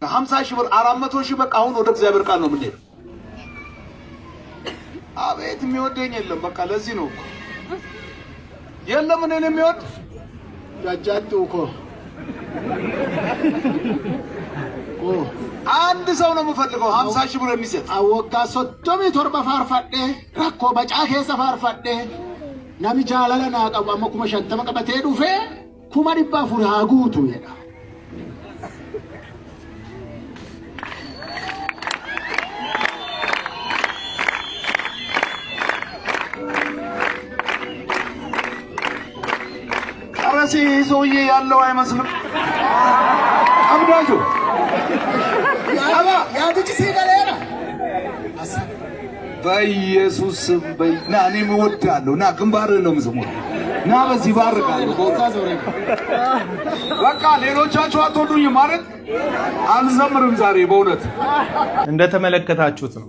50 ሺህ ብር 400 ሺህ በቃ አሁን ወደ እግዚአብሔር ቃል ነው የምንሄደው። አቤት የሚወደኝ የለም። በቃ ለዚህ ነው የለም እኔን የሚወድ ጃጃቱ እኮ አንድ ሰው ነው የምፈልገው 50 ሺህ ብር የሚሰጥ አወጋ ሶዶሚ ቶርባ ፋርፋዴ ረኮ በጫ ኬሰ ፋርፋዴ ናሚ ጃላለና ቀባማ ኩማ ሸንተመ ቀበቴ ዱፌ ኩማ ዲባ ፉሪ ሃጉቱ ይዳ አረሲ ሰውዬ ያለው አይመስልም። አብዳጁ ያድጭ ሲገለና በኢየሱስ በእና እኔም እወዳለሁ። ና ግንባርህ ነው የምስመው። ና በዚህ ባርካለሁ። በቃ ሌሎቻችሁ አትወዱኝ ማለት አልዘምርም ዛሬ በእውነት እንደተመለከታችሁት ነው።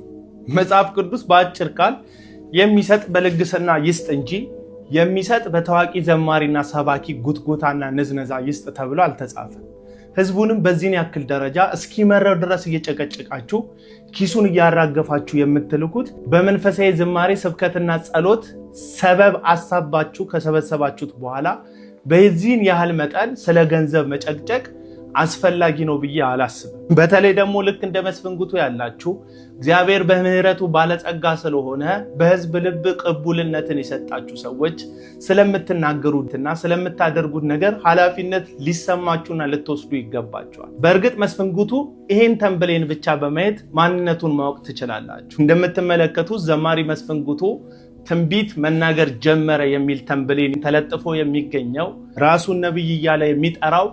መጽሐፍ ቅዱስ በአጭር ቃል የሚሰጥ በልግስና ይስጥ እንጂ የሚሰጥ በታዋቂ ዘማሪና ሰባኪ ጉትጉታና ንዝነዛ ይስጥ ተብሎ አልተጻፈም። ህዝቡንም በዚህን ያክል ደረጃ እስኪመረው ድረስ እየጨቀጨቃችሁ ኪሱን እያራገፋችሁ የምትልኩት በመንፈሳዊ ዝማሬ ስብከትና ጸሎት ሰበብ አሳባችሁ ከሰበሰባችሁት በኋላ በዚህን ያህል መጠን ስለ ገንዘብ መጨቅጨቅ አስፈላጊ ነው ብዬ አላስብም። በተለይ ደግሞ ልክ እንደ መስፍንጉቱ ያላችሁ እግዚአብሔር በምህረቱ ባለጸጋ ስለሆነ በህዝብ ልብ ቅቡልነትን የሰጣችሁ ሰዎች ስለምትናገሩትና ስለምታደርጉት ነገር ኃላፊነት ሊሰማችሁና ልትወስዱ ይገባችኋል። በእርግጥ መስፍንጉቱ ይሄን ተንብሌን ብቻ በማየት ማንነቱን ማወቅ ትችላላችሁ። እንደምትመለከቱት ዘማሪ መስፍንጉቱ ትንቢት መናገር ጀመረ የሚል ተንብሌን ተለጥፎ የሚገኘው ራሱን ነብይ እያለ የሚጠራው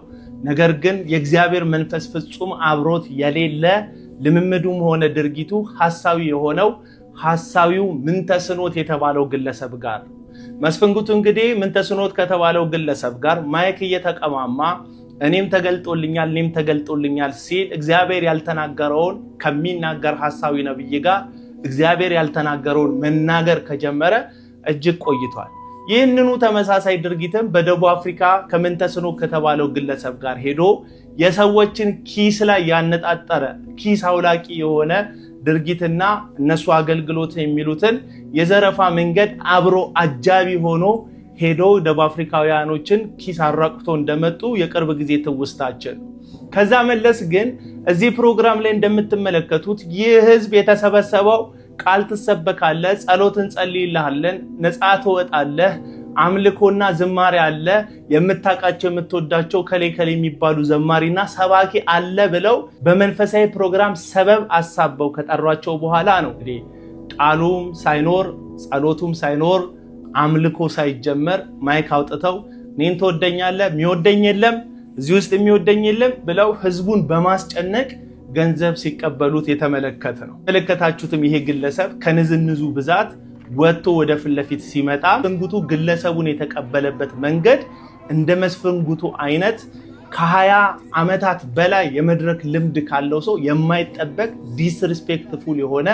ነገር ግን የእግዚአብሔር መንፈስ ፍጹም አብሮት የሌለ ልምምዱም ሆነ ድርጊቱ ሐሳዊ የሆነው ሐሳዊው ምንተስኖት የተባለው ግለሰብ ጋር መስፍንጉቱ እንግዲህ ምንተስኖት ከተባለው ግለሰብ ጋር ማይክ እየተቀማማ እኔም ተገልጦልኛል ሲል እግዚአብሔር ያልተናገረውን ከሚናገር ሐሳዊ ነብይ ጋር እግዚአብሔር ያልተናገረውን መናገር ከጀመረ እጅግ ቆይቷል። ይህንኑ ተመሳሳይ ድርጊትም በደቡብ አፍሪካ ከምንተስኖ ከተባለው ግለሰብ ጋር ሄዶ የሰዎችን ኪስ ላይ ያነጣጠረ ኪስ አውላቂ የሆነ ድርጊትና እነሱ አገልግሎት የሚሉትን የዘረፋ መንገድ አብሮ አጃቢ ሆኖ ሄዶ ደቡብ አፍሪካውያኖችን ኪስ አራቅቶ እንደመጡ የቅርብ ጊዜ ትውስታችን። ከዛ መለስ ግን እዚህ ፕሮግራም ላይ እንደምትመለከቱት ይህ ህዝብ የተሰበሰበው ቃል ትሰበካለህ፣ ጸሎትን ጸልይልሃለን፣ ነፃ ትወጣለህ፣ አምልኮና ዝማሬ አለ፣ የምታውቃቸው የምትወዳቸው ከሌ የሚባሉ ዘማሪና ሰባኪ አለ ብለው በመንፈሳዊ ፕሮግራም ሰበብ አሳበው ከጠሯቸው በኋላ ነው እንግዲህ ቃሉም ሳይኖር ጸሎቱም ሳይኖር አምልኮ ሳይጀመር ማይክ አውጥተው እኔን ትወደኛለህ፣ የሚወደኝ የለም፣ እዚህ ውስጥ የሚወደኝ የለም ብለው ህዝቡን በማስጨነቅ ገንዘብ ሲቀበሉት የተመለከተ ነው። ተመለከታችሁትም ይሄ ግለሰብ ከንዝንዙ ብዛት ወጥቶ ወደ ፊት ለፊት ሲመጣ መስፍንጉቱ ግለሰቡን የተቀበለበት መንገድ እንደ መስፍንጉቱ አይነት ከ20 ዓመታት በላይ የመድረክ ልምድ ካለው ሰው የማይጠበቅ ዲስሪስፔክትፉል የሆነ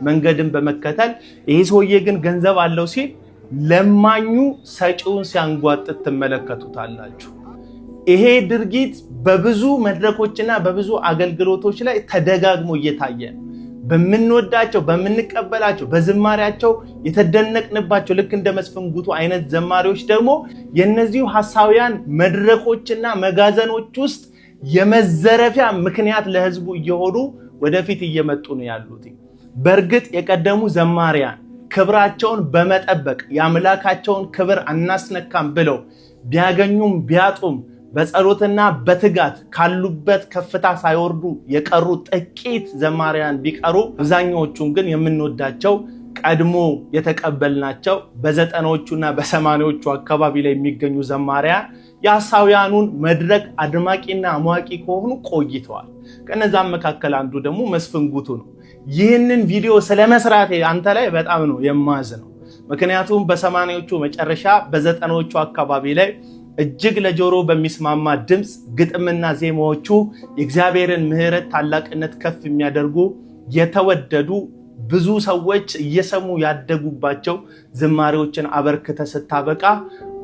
መንገድን በመከተል ይሄ ሰውዬ ግን ገንዘብ አለው ሲል ለማኙ ሰጪውን ሲያንጓጥጥ ትመለከቱታላችሁ። ይሄ ድርጊት በብዙ መድረኮችና በብዙ አገልግሎቶች ላይ ተደጋግሞ እየታየ ነው። በምንወዳቸው በምንቀበላቸው በዝማሪያቸው የተደነቅንባቸው ልክ እንደ መስፍንጉቱ አይነት ዘማሪዎች ደግሞ የነዚሁ ሐሳውያን መድረኮችና መጋዘኖች ውስጥ የመዘረፊያ ምክንያት ለህዝቡ እየሆኑ ወደፊት እየመጡ ነው ያሉት። በእርግጥ የቀደሙ ዘማሪያን ክብራቸውን በመጠበቅ የአምላካቸውን ክብር አናስነካም ብለው ቢያገኙም ቢያጡም በጸሎትና በትጋት ካሉበት ከፍታ ሳይወርዱ የቀሩ ጥቂት ዘማሪያን ቢቀሩ አብዛኛዎቹን ግን የምንወዳቸው ቀድሞ የተቀበልናቸው በ90ዎቹና በ80ዎቹ አካባቢ ላይ የሚገኙ ዘማሪያን የሐሳውያኑን መድረክ አድማቂና አሟቂ ከሆኑ ቆይተዋል። ከነዛም መካከል አንዱ ደግሞ መስፍንጉቱ ነው። ይህንን ቪዲዮ ስለመስራቴ አንተ ላይ በጣም ነው የማዝነው። ምክንያቱም በ80ዎቹ መጨረሻ በ90ዎቹ አካባቢ ላይ እጅግ ለጆሮ በሚስማማ ድምጽ ግጥምና ዜማዎቹ የእግዚአብሔርን ምህረት ታላቅነት ከፍ የሚያደርጉ የተወደዱ ብዙ ሰዎች እየሰሙ ያደጉባቸው ዝማሬዎችን አበርክተ ስታበቃ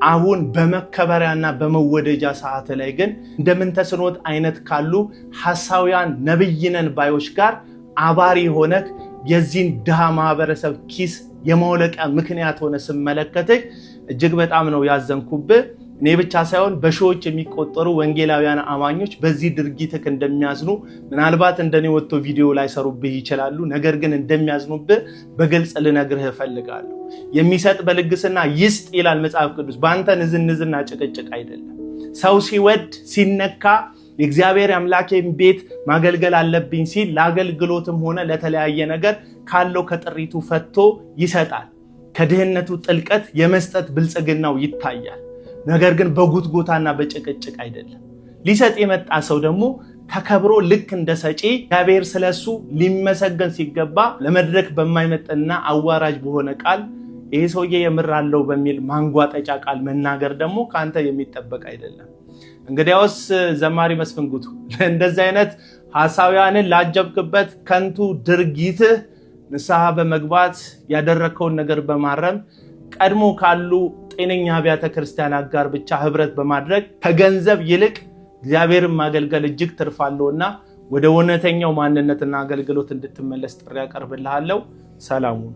አሁን በመከበሪያና በመወደጃ ሰዓት ላይ ግን እንደምን ተስኖት አይነት ካሉ ሐሳውያን ነብይነን ባዮች ጋር አባሪ ሆነክ የዚህን ድሃ ማህበረሰብ ኪስ የማውለቂያ ምክንያት ሆነ ስመለከትህ እጅግ በጣም ነው ያዘንኩብህ። እኔ ብቻ ሳይሆን በሺዎች የሚቆጠሩ ወንጌላውያን አማኞች በዚህ ድርጊትህ እንደሚያዝኑ ምናልባት እንደኔ ወጥቶ ቪዲዮ ላይ ሰሩብህ ይችላሉ፣ ነገር ግን እንደሚያዝኑብህ በግልጽ ልነግርህ እፈልጋለሁ። የሚሰጥ በልግስና ይስጥ ይላል መጽሐፍ ቅዱስ። በአንተ ንዝንዝና ጭቅጭቅ አይደለም። ሰው ሲወድ ሲነካ የእግዚአብሔር አምላኬን ቤት ማገልገል አለብኝ ሲል ለአገልግሎትም ሆነ ለተለያየ ነገር ካለው ከጥሪቱ ፈቶ ይሰጣል። ከድህነቱ ጥልቀት የመስጠት ብልጽግናው ይታያል። ነገር ግን በጉትጎታና በጭቅጭቅ አይደለም። ሊሰጥ የመጣ ሰው ደግሞ ተከብሮ ልክ እንደ ሰጪ እግዚአብሔር ስለሱ ሊመሰገን ሲገባ ለመድረክ በማይመጥና አዋራጅ በሆነ ቃል ይሄ ሰውዬ የምራለው በሚል ማንጓጠጫ ቃል መናገር ደግሞ ካንተ የሚጠበቅ አይደለም። እንግዲያውስ ዘማሪ መስፍን ጉቱ እንደዚህ አይነት ሐሳውያንን ላጀብክበት ከንቱ ድርጊትህ ንስሐ በመግባት ያደረከውን ነገር በማረም ቀድሞ ካሉ ጤነኛ አብያተ ክርስቲያናት ጋር ብቻ ህብረት በማድረግ ከገንዘብ ይልቅ እግዚአብሔርን ማገልገል እጅግ ትርፋለውና ወደ እውነተኛው ማንነትና አገልግሎት እንድትመለስ ጥሪ ያቀርብልሃለሁ። ሰላሙን